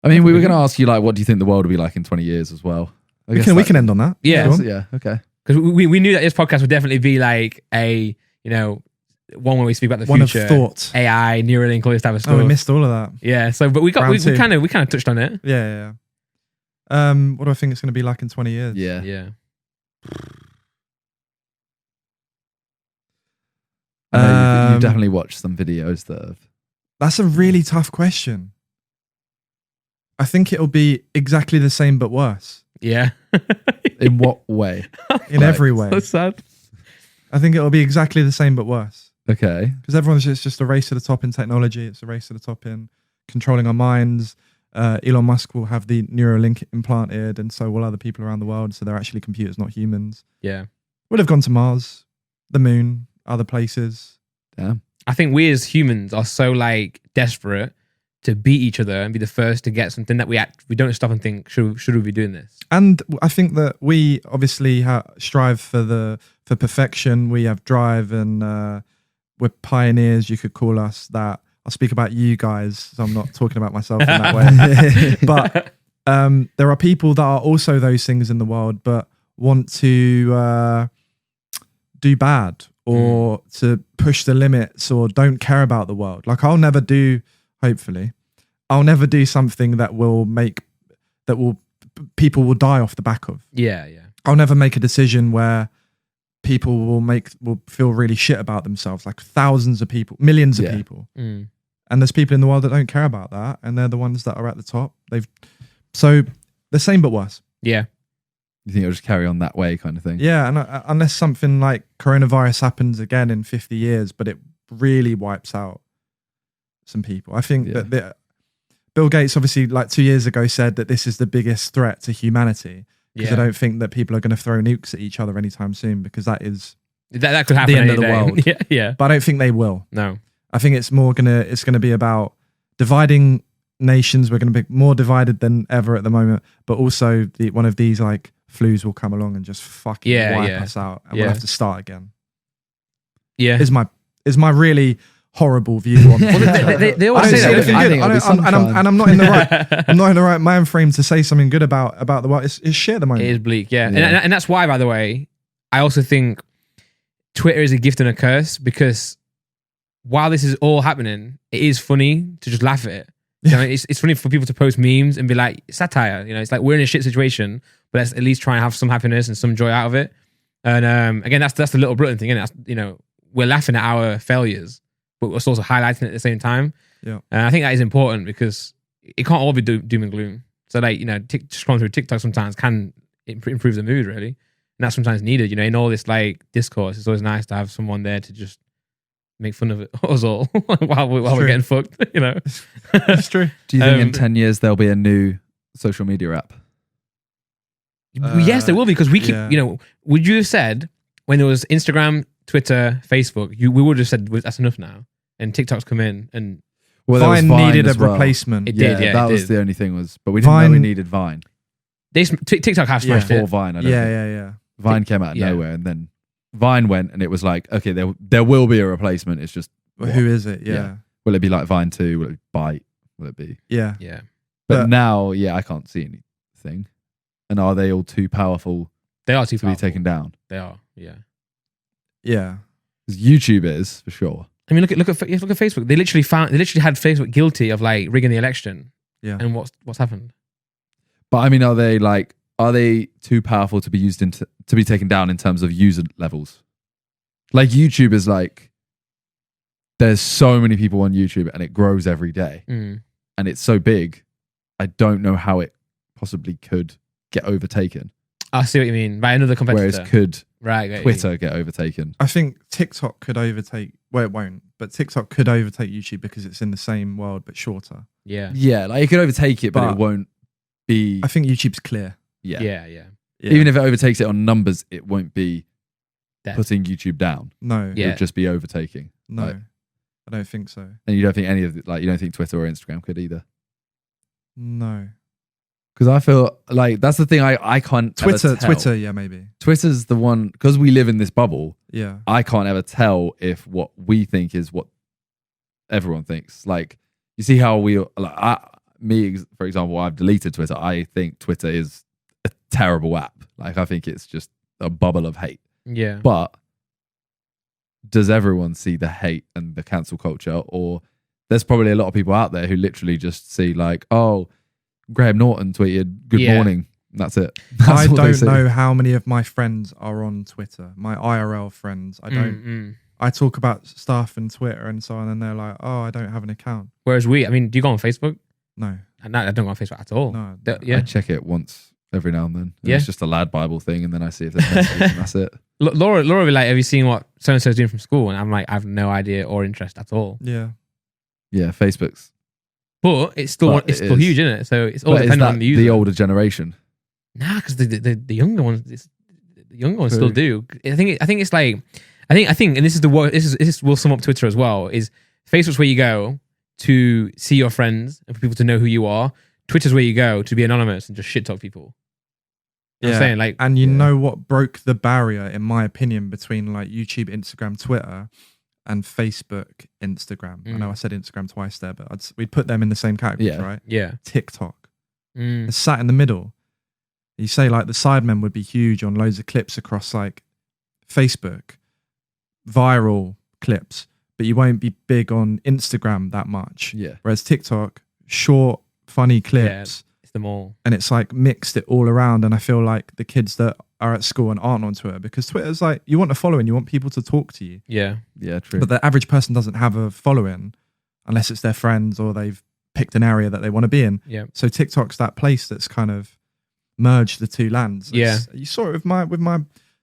I mean, we were going to ask you, like, what do you think the world will be like in 20 years as well? We can end on that. Yeah. Yeah, okay. Because we knew that this podcast would definitely be like a, one where we speak about the One future. of thought. AI, Neuralink, all this type of stuff. Oh, we missed all of that. Yeah, so, but we kind of touched on it. Yeah. What do I think it's going to be like in 20 years? Yeah. Yeah. I know you've definitely watched some videos that have... That's a really tough question. I think it'll be exactly the same but worse. Yeah. In what way? In every way. So sad. I think it'll be exactly the same but worse. Okay. Because it's just a race to the top in technology. It's a race to the top in controlling our minds. Elon Musk will have the Neuralink implanted, and so will other people around the world. So they're actually computers, not humans. Yeah. We'll have gone to Mars, the moon, other places. Damn. I think we as humans are so like desperate to beat each other and be the first to get something that we don't stop and think, should we be doing this? And I think that we obviously strive for perfection. We have drive, and we're pioneers. You could call us that. I'll speak about you guys, so I'm not talking about myself in that way. But there are people that are also those things in the world, but want to do bad or to push the limits or don't care about the world. Like hopefully, I'll never do something that people will die off the back of. Yeah. I'll never make a decision where people will feel really shit about themselves, like thousands of people, millions of people. Mm. And there's people in the world that don't care about that, and they're the ones that are at the top. So the same but worse. Yeah. You think it'll just carry on that way kind of thing? Yeah, and unless something like coronavirus happens again in 50 years, but it really wipes out some people. I think that Bill Gates obviously like 2 years ago said that this is the biggest threat to humanity, because I don't think that people are going to throw nukes at each other anytime soon, because that could happen the end of the day. world. Yeah. But I don't think they will. No. I think it's gonna be about dividing nations. We're going to be more divided than ever at the moment, but also one of these like flus will come along and just fucking wipe us out, and we'll have to start again. Yeah, is my really horrible view on. They always say that, and I'm not in the right mind frame to say something good about the world. It's shit at the moment. It is bleak, yeah. And that's why, by the way, I also think Twitter is a gift and a curse, because while this is all happening, it is funny to just laugh at it. You know, it's funny for people to post memes and be like, satire. You know, it's like we're in a shit situation, but let's at least try and have some happiness and some joy out of it. And again, that's the little Britain thing, isn't it? We're laughing at our failures, but we're also highlighting it at the same time. Yeah, and I think that is important, because it can't all be doom and gloom. So like, scrolling through TikTok sometimes can improve the mood, really, and that's sometimes needed. In all this like discourse, it's always nice to have someone there to just make fun of it, us all while we're getting fucked. It's true. Do you think in 10 years there'll be a new social media app? Yes, there will be, because we keep. Would you have said when there was Instagram, Twitter, Facebook, we would have said that's enough now, and TikTok's come in and Vine needed a replacement. It did, yeah. That was the only thing but we didn't know we needed Vine. TikTok has smashed it. Before Vine, I don't think. Yeah. Vine came out of nowhere, and then Vine went, and it was like, okay, there will be a replacement. It's just who is it? Yeah. Will it be like Vine 2? Will it be Byte? Will it be? Yeah. But now, I can't see anything. And are they all too powerful? They are too to be taken down. They are. Yeah. Yeah. Because YouTube is for sure. I mean, look at Facebook. They literally had Facebook guilty of like rigging the election. Yeah. And what's happened? But I mean, are they too powerful to be used to be taken down in terms of user levels? Like YouTube is like, there's so many people on YouTube, and it grows every day, and it's so big. I don't know how it possibly could get overtaken. I see what you mean by another competitor. Whereas could Right. Twitter get overtaken. I think TikTok could overtake, well, it won't, but TikTok could overtake YouTube because it's in the same world but shorter. Yeah. Yeah, like it could overtake it, but it won't be... I think YouTube's clear. Yeah. Even if it overtakes it on numbers, it won't be putting YouTube down. No. It would just be overtaking. No, like, I don't think so. And you don't think any of it, like you don't think Twitter or Instagram could either? No. Because I feel like that's the thing I can't Twitter, yeah, maybe. Twitter's the one, because we live in this bubble, yeah. I can't ever tell if what we think is what everyone thinks. Like, you see how me, for example, I've deleted Twitter. I think Twitter is a terrible app. Like, I think it's just a bubble of hate. Yeah. But does everyone see the hate and the cancel culture? Or there's probably a lot of people out there who literally just see like, oh, Graham Norton tweeted good morning. And that's it. I don't know how many of my friends are on Twitter. My IRL friends. I don't. I talk about stuff and Twitter and so on, and they're like, "Oh, I don't have an account." Whereas do you go on Facebook? No, I don't go on Facebook at all. no. I check it once every now and then. Yeah. It's just a lad Bible thing, and then I see if there's messages, and that's it. Laura will be like, "Have you seen what so and so's doing from school?" And I'm like, "I have no idea or interest at all." Yeah. Yeah, Facebook's. But it's still huge, isn't it? So it's all dependent on the user. The older generation. Nah, because the younger ones, still do. I think it's like, I think, and this is will sum up Twitter as well. Is Facebook's where you go to see your friends and for people to know who you are. Twitter's where you go to be anonymous and just shit talk people. You know what I'm saying, like, and you know what broke the barrier, in my opinion, between like YouTube, Instagram, Twitter, and Facebook, Instagram. I know I said Instagram twice there, but we'd put them in the same category, right? Yeah. TikTok. It's sat in the middle. You say like the Sidemen would be huge on loads of clips across like Facebook, viral clips, but you won't be big on Instagram that much. Yeah. Whereas TikTok, short, funny clips. Yeah, it's them all. And it's like mixed it all around. And I feel like the kids that are at school and aren't on Twitter, because Twitter's like, you want a following, you want people to talk to you. Yeah. Yeah, true. But the average person doesn't have a following unless it's their friends or they've picked an area that they want to be in. Yeah. So TikTok's that place that's kind of merged the two lands. Yeah. You saw it with my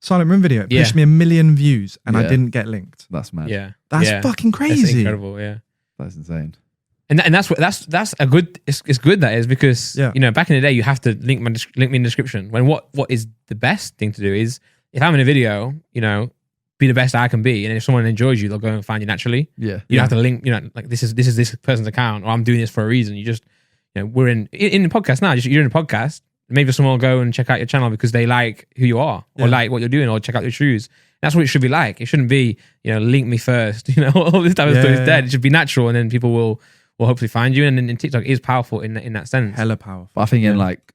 Silent Room video. It Yeah. pushed me 1 million views and I Yeah. didn't get linked. That's mad. Yeah. That's Yeah. fucking crazy. That's incredible. Yeah. That's insane. And that's a good. It's good that is because back in the day you have to link me in the description. When what is the best thing to do is if I'm in a video, be the best I can be, and if someone enjoys you, they'll go and find you naturally. Yeah. You don't have to link. Like this is this person's account, or I'm doing this for a reason. You just we're in the podcast now. You're in a podcast. Maybe someone will go and check out your channel because they like who you are or like what you're doing or check out your shoes. That's what it should be like. It shouldn't be link me first. All this type of stuff is dead. It should be natural, and then people will hopefully find you. And then TikTok is powerful in that sense. Hella powerful. But I think in like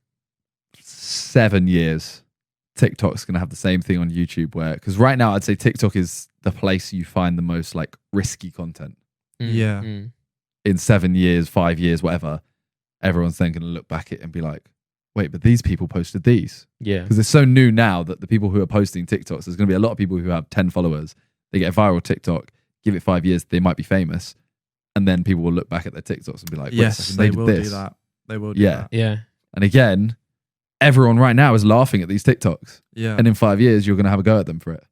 7 years, TikTok's going to have the same thing on YouTube because right now I'd say TikTok is the place you find the most like risky content. Yeah. In 7 years, 5 years, whatever, everyone's then going to look back at it and be like, wait, but these people posted these. Yeah. Because it's so new now that the people who are posting TikToks, there's going to be a lot of people who have 10 followers. They get a viral TikTok, give it 5 years, they might be famous. And then people will look back at their TikToks and be like, wait a second, they did will this. do that. They will do that. Yeah. And again, everyone right now is laughing at these TikToks. Yeah. And in 5 years, you're going to have a go at them for it.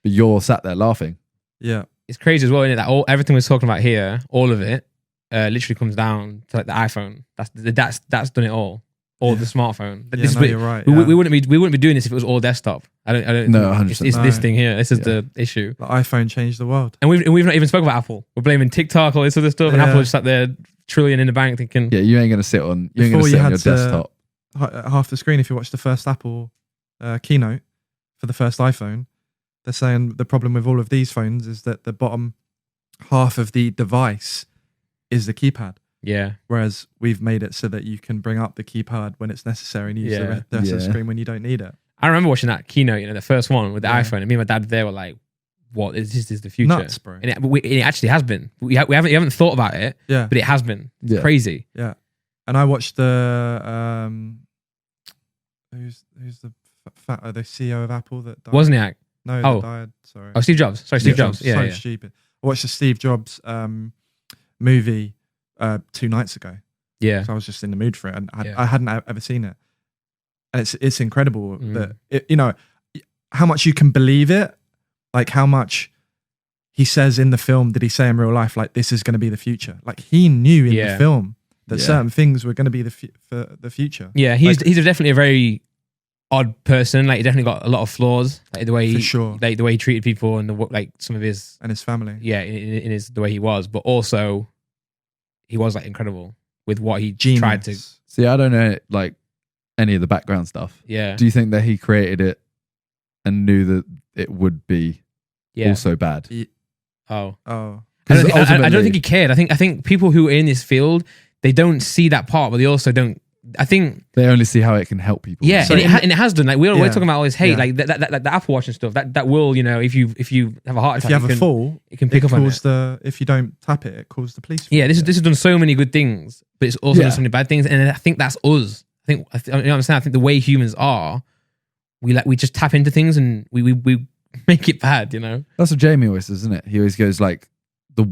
But you're sat there laughing. Yeah. It's crazy as well, isn't it? That everything we're talking about here, all of it, literally comes down to like the iPhone. That's done it all. Or the smartphone. You're right. We wouldn't be doing this if it was all desktop. I don't. No, It's 100%. this thing here. This is the issue. The iPhone changed the world. And we've not even spoken about Apple. We're blaming TikTok, all this other stuff, and Yeah. Apple just sat there trillion in the bank thinking. Yeah, you ain't going to sit on Before your you had desktop. Half the screen, if you watch the first Apple keynote for the first iPhone, they're saying the problem with all of these phones is that the bottom half of the device is the keypad. Yeah. Whereas we've made it so that you can bring up the keypad when it's necessary and use the rest of the screen when you don't need it. I remember watching that keynote, the first one with the Yeah. iPhone, and me and my dad there were like, "What is this? Is the future?" Nuts, bro. And it actually has been. We haven't thought about it, Yeah. but it has been. It's Yeah. crazy. Yeah. And I watched the who's the CEO of Apple that died? Wozniak. No, Oh. that died. Sorry. Oh, Steve Jobs. Sorry, Steve Jobs. Yeah, so yeah. stupid. I watched the Steve Jobs movie 2 nights ago. Yeah. So I was just in the mood for it, and Yeah. I hadn't ever seen it. And it's incredible Mm. that how much you can believe it, like how much he says in the film did he say in real life, like this is going to be the future. Like he knew in the film that Yeah. certain things were going to be for the future. Yeah, he's definitely a very odd person. Like he definitely got a lot of flaws, like the way For sure. like the way he treated people and like some of his And his family. in his the way he was, but also he was like incredible with what he Genius. tried to. See, I don't know like any of the background stuff. Yeah, Do you think that he created it and knew that it would be yeah. also bad? Oh, Oh. I don't, think, I don't ultimately- think he cared. I think people who are in this field, they don't see that part, but they also don't. I think they only see how it can help people. Yeah, So and it has done. Like we're talking about all this hate, Yeah. like that the Apple Watch and stuff. That will, you know, if you have a heart If attack, you have a can, fall, it can pick up on it. if you don't tap it, it calls the police. Yeah, this has done so many good things, but it's also done so many bad things, and I think that's us. You know what I'm saying? I think the way humans are, we just tap into things and we make it bad. You know, That's what Jamie always says, isn't it? He always goes like, the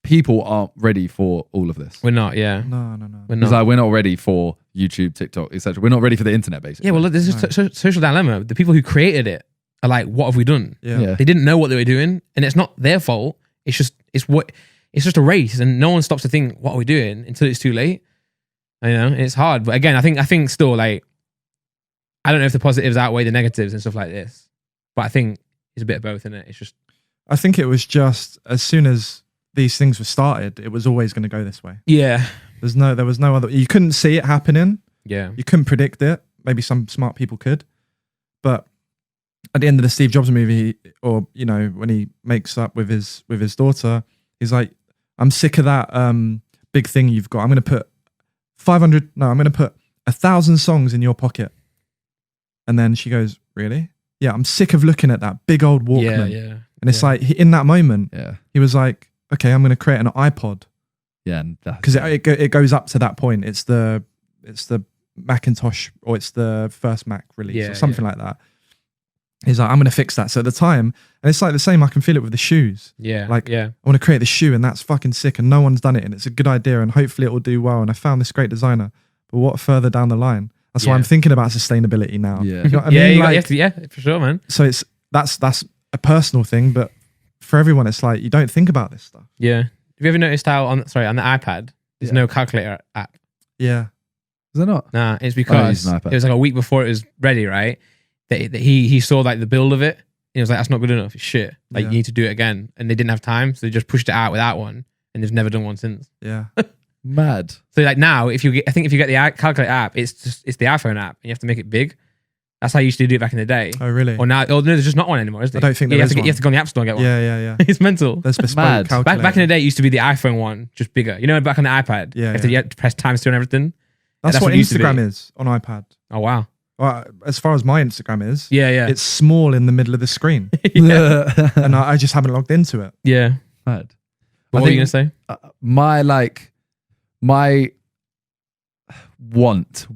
people aren't ready for all of this. we're not. Yeah, No. we're He's not. like, we're not ready for YouTube, TikTok, etc. We're not ready for the internet, basically. Yeah, well, there's a social dilemma. The people who created it are like, what have we done? Yeah. They didn't know what they were doing, and it's not their fault. It's just a race, and no one stops to think, what are we doing until it's too late. You know, it's hard. But again, I think still, like, I don't know if the positives outweigh the negatives and stuff like this, but I think it's a bit of both, isn't it? It's just I think it was just as soon as these things were started, it was always going to go this way. yeah. There was no other. You couldn't see it happening. Yeah. You couldn't predict it. Maybe some smart people could, but at the end of the Steve Jobs movie, or you know, when he makes up with his daughter, he's like, "I'm sick of that big thing you've got. I'm going to put 500. No, I'm going to put 1,000 songs in your pocket." And then she goes, "Really? Yeah, I'm sick of looking at that big old Walkman." Yeah. And it's like in that moment, Yeah. he was like, "Okay, I'm going to create an iPod." Yeah. And Because it goes up to that point. It's the Macintosh, or it's the first Mac release, or something like that. He's like, I'm going to fix that. So at the time, and it's like the same, I can feel it with the shoes. Yeah. Like, yeah. I want to create the shoe, and that's fucking sick, and no one's done it, and it's a good idea, and hopefully it will do well. And I found this great designer. But what further down the line? That's why I'm thinking about sustainability now. Yeah. You know what I Yeah, mean? you Like, have to, yeah, for sure, man. so that's a personal thing, but for everyone, it's like you don't think about this stuff. Yeah. Have you ever noticed how on the iPad there's no calculator app? Yeah. Is there not? Nah, it's I because use an it iPad. was like a week before it was ready, right? That he saw like the build of it. And he was like, that's not good enough. It's shit. Like, Yeah. you need to do it again. And they didn't have time, so they just pushed it out without one, and they've never done one since. Yeah. Mad. So like now, if you get the calculator app, it's the iPhone app, and you have to make it big. That's how you used to do it back in the day. Oh, really? Or now, no, there's just not one anymore, is there? I don't think you there have is to one. you have to go on the App Store and get one. Yeah. It's mental. There's bespoke Mad. calculator. Back in the day, it used to be the iPhone one, just bigger. You know, back on the iPad, Yeah, you have to press times 2 and everything. That's what what it used to be. Instagram is on iPad. Oh wow. Well, as far as my Instagram is, Yeah. it's small in the middle of the screen, yeah. and I just haven't logged into it. Yeah. Mad. What I were you think- gonna say? My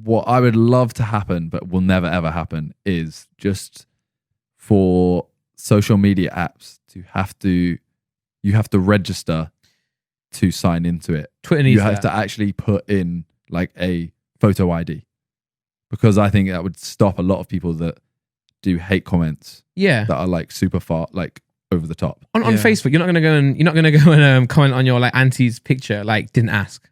what I would love to happen, but will never ever happen, is just for social media apps to you have to register to sign into it. Twitter needs You have that. to actually put in like a photo ID, because I think that would stop a lot of people that do hate comments Yeah. that are like super far, like over the top. On Yeah. Facebook, you're not gonna go and comment on your like auntie's picture like didn't ask.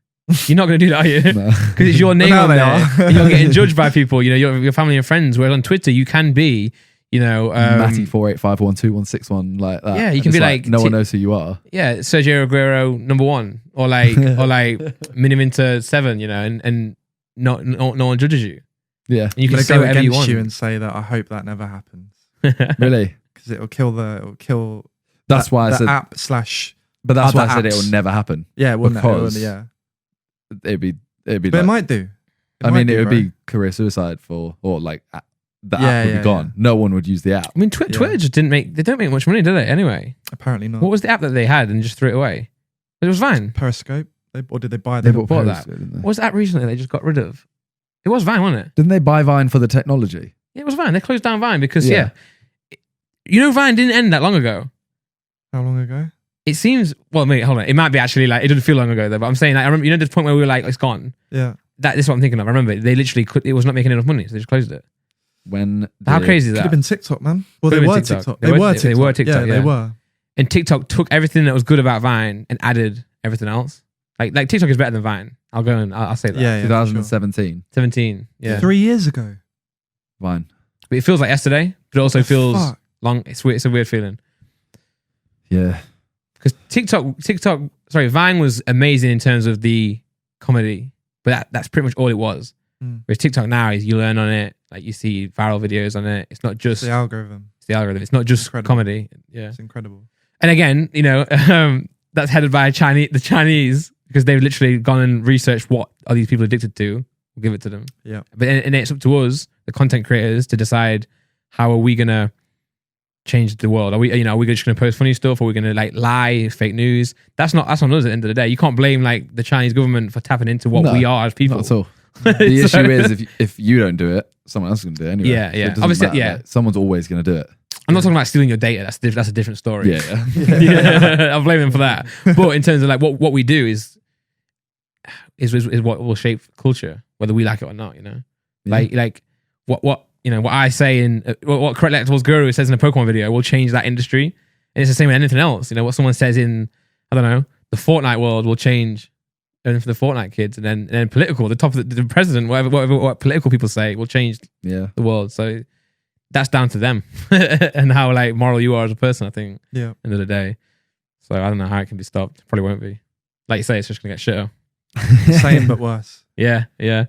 You're not gonna do that, are you? No. Because it's your name now on they there. are. And you're getting judged by people. You know, your family and friends. Whereas on Twitter, you can be, you know, Matty 485126161 like that. Yeah, you And can it's be like no one knows who you are. yeah, Sergio Aguero #1 or like Miniminter 7. You know, and no one judges you. Yeah, And you I'm can gonna say go whatever you against want. you and say that I hope that never happens, really. because it'll kill. That's why I the said. app / But that's why I other said it apps. will never happen. Yeah, it wouldn't. Because- Yeah, It'd be but like, it might do. I mean, it would bro. be career suicide or like the Yeah, app would yeah, be gone. No one would use the app. I mean, Twitter just didn't make much money, did they? Anyway, Apparently not. what was the app that they had and just threw it away? It was Vine. Periscope? Or did they buy They them? bought that. Periscope, didn't they? What was the app recently they just got rid of? It was Vine, wasn't it? Didn't they buy Vine for the technology? Yeah, it was Vine. They closed down Vine because Yeah. you know, Vine didn't end that long ago. How long ago? It seems hold on. It might be actually like it doesn't feel long ago though. But I'm saying like, I remember, you know, the point where we were like, it's gone. Yeah. This is what I'm thinking of. I remember they literally it was not making enough money, so they just closed it. When How did- crazy is Could have that? been TikTok, man. Well, Could they have were been TikTok. TikTok. They were TikTok, Yeah, yeah. they were. And TikTok took everything that was good about Vine and added everything else. Like TikTok is better than Vine. I'll say that. Yeah, yeah. 2017 17. Yeah. 3 years ago. Vine. But it feels like yesterday, but it also feels Fuck. long. It's weird. It's a weird feeling. Yeah, Because Vine was amazing in terms of the comedy, but that's pretty much all it was. Mm. Whereas TikTok now is you learn on it, like you see viral videos on it. It's not just The algorithm. it's the algorithm. It's not just Incredible. comedy. Yeah. It's incredible. And again, you know, that's headed by the Chinese. because they've literally gone and researched what are these people addicted to. We'll give it to them. Yeah. But and it's up to us, the content creators, to decide how are we gonna change the world. Are we just gonna post funny stuff? Or are we gonna like lie, fake news? That's on us at the end of the day. You can't blame like the Chinese government for tapping into what we are as people. Not at all. The issue is if you don't do it, someone else is going to do it anyway. Yeah, So yeah. it doesn't Obviously, matter. yeah. Like, someone's always going to do it. I'm not talking about stealing your data. That's a different story. Yeah. Yeah. I'll blame them for that. But in terms of like what we do is what will shape culture, whether we like it or not. You know, like what I say in what Correct Lectables Guru says in a Pokemon video will change that industry, and it's the same with anything else. You know, what someone says in I don't know the Fortnite world will change. And for the Fortnite kids, and then political, the top of the president, what political people say will change the world. So that's down to them and how like moral you are as a person. I think. Yeah. End of the day. So I don't know how it can be stopped. Probably won't be. Like you say, it's just gonna get shitter. Same but worse. Yeah, yeah.